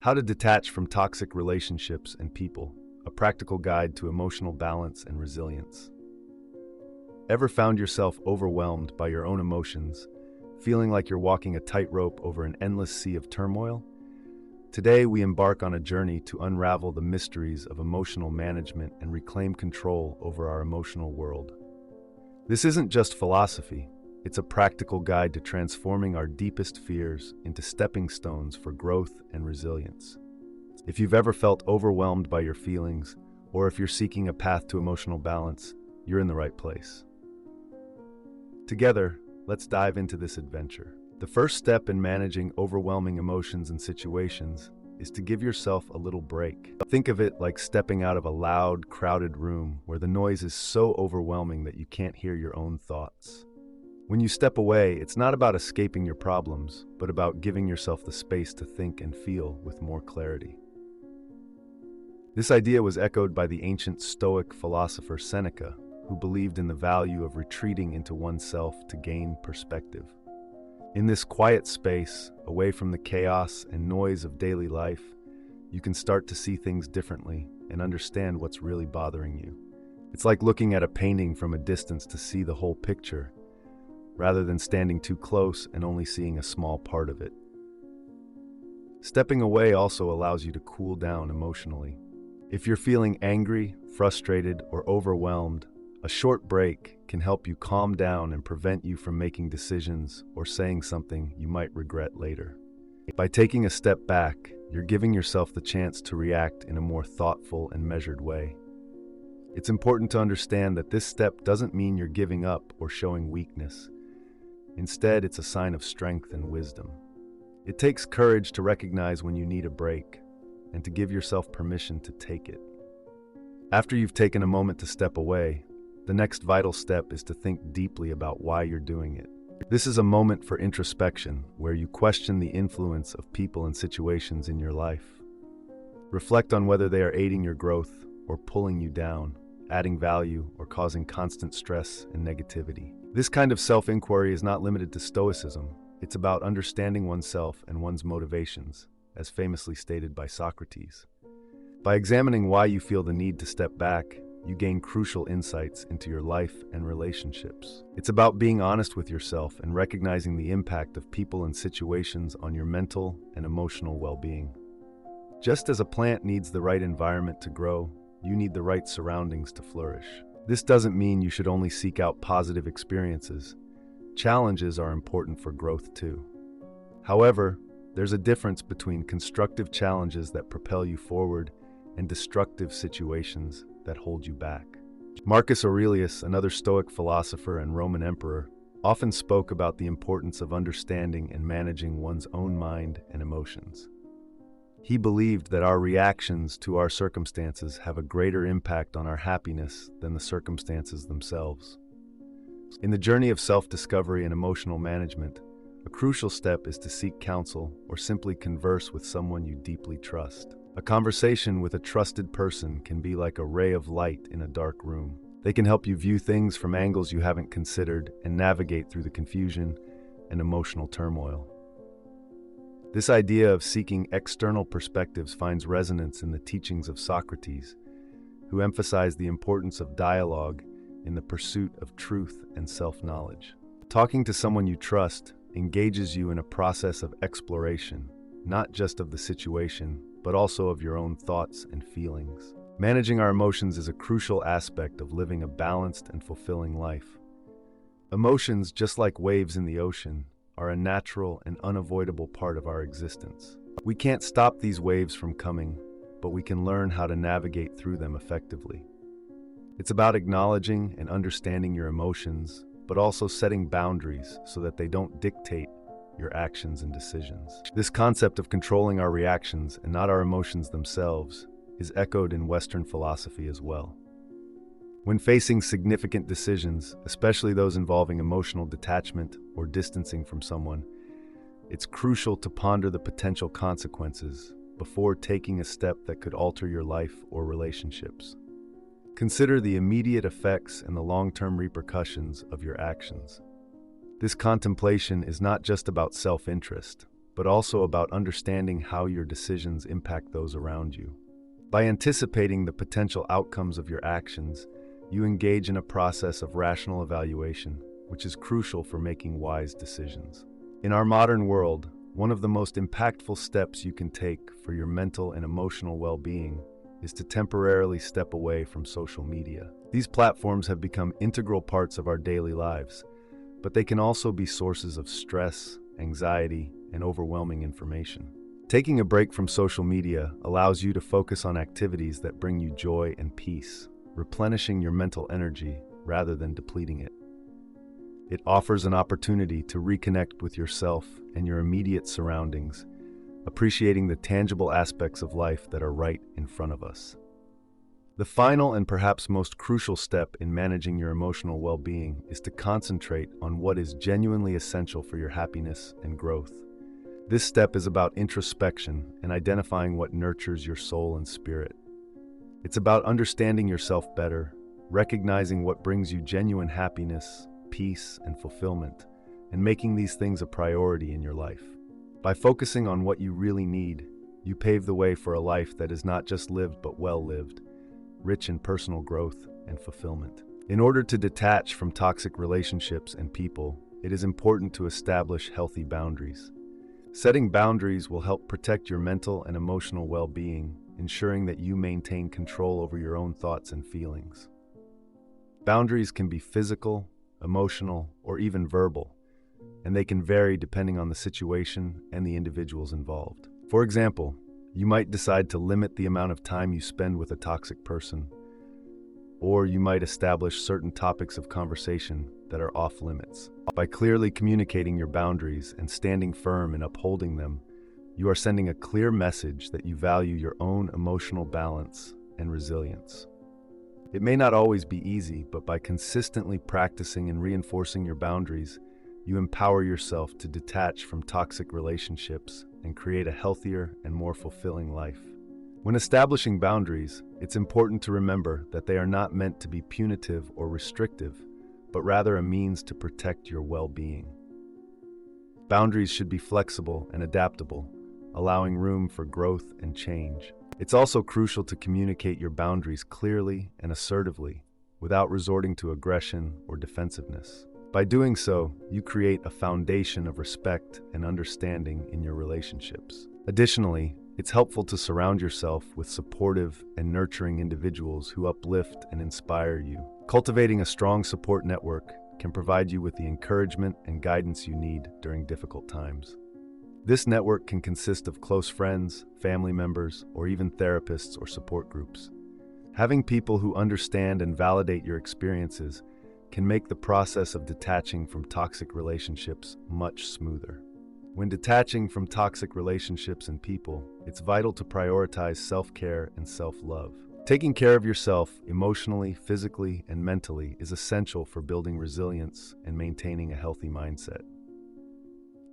How to detach from toxic relationships and people, a practical guide to emotional balance and resilience. Ever found yourself overwhelmed by your own emotions, feeling like you're walking a tightrope over an endless sea of turmoil? Today, we embark on a journey to unravel the mysteries of emotional management and reclaim control over our emotional world. This isn't just philosophy, it's a practical guide to transforming our deepest fears into stepping stones for growth and resilience. If you've ever felt overwhelmed by your feelings, or if you're seeking a path to emotional balance, you're in the right place. Together, let's dive into this adventure. The first step in managing overwhelming emotions and situations is to give yourself a little break. Think of it like stepping out of a loud, crowded room where the noise is so overwhelming that you can't hear your own thoughts. When you step away, it's not about escaping your problems, but about giving yourself the space to think and feel with more clarity. This idea was echoed by the ancient Stoic philosopher Seneca, who believed in the value of retreating into oneself to gain perspective. In this quiet space, away from the chaos and noise of daily life, you can start to see things differently and understand what's really bothering you. It's like looking at a painting from a distance to see the whole picture, rather than standing too close and only seeing a small part of it. Stepping away also allows you to cool down emotionally. If you're feeling angry, frustrated, or overwhelmed, a short break can help you calm down and prevent you from making decisions or saying something you might regret later. By taking a step back, you're giving yourself the chance to react in a more thoughtful and measured way. It's important to understand that this step doesn't mean you're giving up or showing weakness. Instead, it's a sign of strength and wisdom. It takes courage to recognize when you need a break and to give yourself permission to take it. After you've taken a moment to step away, the next vital step is to think deeply about why you're doing it. This is a moment for introspection, where you question the influence of people and situations in your life. Reflect on whether they are aiding your growth or pulling you down, adding value or causing constant stress and negativity. This kind of self-inquiry is not limited to Stoicism. It's about understanding oneself and one's motivations, as famously stated by Socrates. By examining why you feel the need to step back, you gain crucial insights into your life and relationships. It's about being honest with yourself and recognizing the impact of people and situations on your mental and emotional well-being. Just as a plant needs the right environment to grow, you need the right surroundings to flourish. This doesn't mean you should only seek out positive experiences. Challenges are important for growth too. However, there's a difference between constructive challenges that propel you forward and destructive situations that hold you back. Marcus Aurelius, another Stoic philosopher and Roman emperor, often spoke about the importance of understanding and managing one's own mind and emotions. He believed that our reactions to our circumstances have a greater impact on our happiness than the circumstances themselves. In the journey of self-discovery and emotional management, a crucial step is to seek counsel or simply converse with someone you deeply trust. A conversation with a trusted person can be like a ray of light in a dark room. They can help you view things from angles you haven't considered and navigate through the confusion and emotional turmoil. This idea of seeking external perspectives finds resonance in the teachings of Socrates, who emphasized the importance of dialogue in the pursuit of truth and self-knowledge. Talking to someone you trust engages you in a process of exploration, not just of the situation, but also of your own thoughts and feelings. Managing our emotions is a crucial aspect of living a balanced and fulfilling life. Emotions, just like waves in the ocean, are a natural and unavoidable part of our existence. We can't stop these waves from coming, but we can learn how to navigate through them effectively. It's about acknowledging and understanding your emotions, but also setting boundaries so that they don't dictate your actions and decisions. This concept of controlling our reactions and not our emotions themselves is echoed in Western philosophy as well. When facing significant decisions, especially those involving emotional detachment or distancing from someone, it's crucial to ponder the potential consequences before taking a step that could alter your life or relationships. Consider the immediate effects and the long-term repercussions of your actions. This contemplation is not just about self-interest, but also about understanding how your decisions impact those around you. By anticipating the potential outcomes of your actions, you engage in a process of rational evaluation, which is crucial for making wise decisions. In our modern world, one of the most impactful steps you can take for your mental and emotional well-being is to temporarily step away from social media. These platforms have become integral parts of our daily lives, but they can also be sources of stress, anxiety, and overwhelming information. Taking a break from social media allows you to focus on activities that bring you joy and peace, replenishing your mental energy rather than depleting it. It offers an opportunity to reconnect with yourself and your immediate surroundings, appreciating the tangible aspects of life that are right in front of us. The final and perhaps most crucial step in managing your emotional well-being is to concentrate on what is genuinely essential for your happiness and growth. This step is about introspection and identifying what nurtures your soul and spirit. It's about understanding yourself better, recognizing what brings you genuine happiness, peace, and fulfillment, and making these things a priority in your life. By focusing on what you really need, you pave the way for a life that is not just lived but well lived, rich in personal growth and fulfillment. In order to detach from toxic relationships and people, it is important to establish healthy boundaries. Setting boundaries will help protect your mental and emotional well-being, ensuring that you maintain control over your own thoughts and feelings. Boundaries can be physical, emotional, or even verbal, and they can vary depending on the situation and the individuals involved. For example, you might decide to limit the amount of time you spend with a toxic person, or you might establish certain topics of conversation that are off limits. By clearly communicating your boundaries and standing firm in upholding them, you are sending a clear message that you value your own emotional balance and resilience. It may not always be easy, but by consistently practicing and reinforcing your boundaries, you empower yourself to detach from toxic relationships and create a healthier and more fulfilling life. When establishing boundaries, it's important to remember that they are not meant to be punitive or restrictive, but rather a means to protect your well-being. Boundaries should be flexible and adaptable, allowing room for growth and change. It's also crucial to communicate your boundaries clearly and assertively, without resorting to aggression or defensiveness. By doing so, you create a foundation of respect and understanding in your relationships. Additionally, it's helpful to surround yourself with supportive and nurturing individuals who uplift and inspire you. Cultivating a strong support network can provide you with the encouragement and guidance you need during difficult times. This network can consist of close friends, family members, or even therapists or support groups. Having people who understand and validate your experiences can make the process of detaching from toxic relationships much smoother. When detaching from toxic relationships and people, it's vital to prioritize self-care and self-love. Taking care of yourself emotionally, physically, and mentally is essential for building resilience and maintaining a healthy mindset.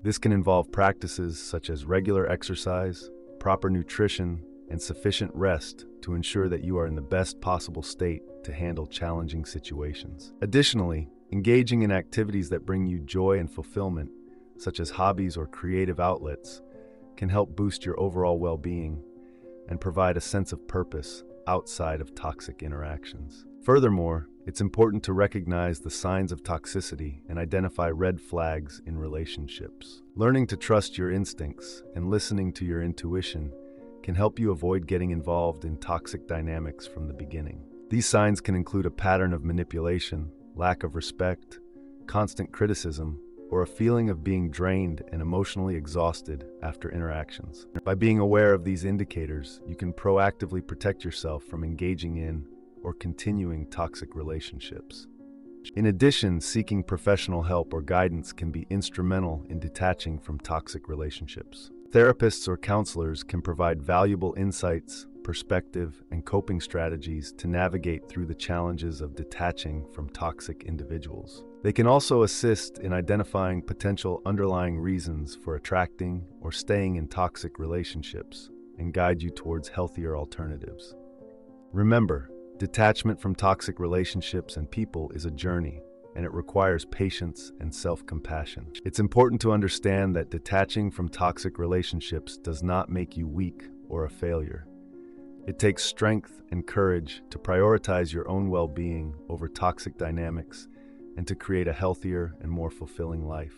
This can involve practices such as regular exercise, proper nutrition, and sufficient rest to ensure that you are in the best possible state to handle challenging situations. Additionally, engaging in activities that bring you joy and fulfillment, such as hobbies or creative outlets, can help boost your overall well-being and provide a sense of purpose outside of toxic interactions. Furthermore, it's important to recognize the signs of toxicity and identify red flags in relationships. Learning to trust your instincts and listening to your intuition can help you avoid getting involved in toxic dynamics from the beginning. These signs can include a pattern of manipulation, lack of respect, constant criticism, or a feeling of being drained and emotionally exhausted after interactions. By being aware of these indicators, you can proactively protect yourself from engaging in or continuing toxic relationships. In addition, seeking professional help or guidance can be instrumental in detaching from toxic relationships. Therapists or counselors can provide valuable insights, perspective, and coping strategies to navigate through the challenges of detaching from toxic individuals. They can also assist in identifying potential underlying reasons for attracting or staying in toxic relationships and guide you towards healthier alternatives. Remember, detachment from toxic relationships and people is a journey, and it requires patience and self-compassion. It's important to understand that detaching from toxic relationships does not make you weak or a failure. It takes strength and courage to prioritize your own well-being over toxic dynamics and to create a healthier and more fulfilling life.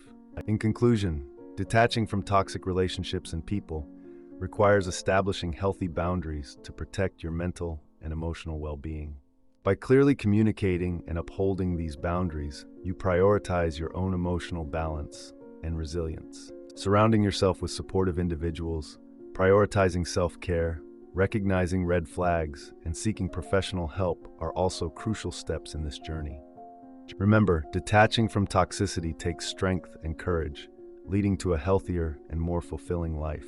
In conclusion, detaching from toxic relationships and people requires establishing healthy boundaries to protect your mental and emotional well-being. By clearly communicating and upholding these boundaries, you prioritize your own emotional balance and resilience. Surrounding yourself with supportive individuals, prioritizing self-care, recognizing red flags, and seeking professional help are also crucial steps in this journey. Remember, detaching from toxicity takes strength and courage, leading to a healthier and more fulfilling life.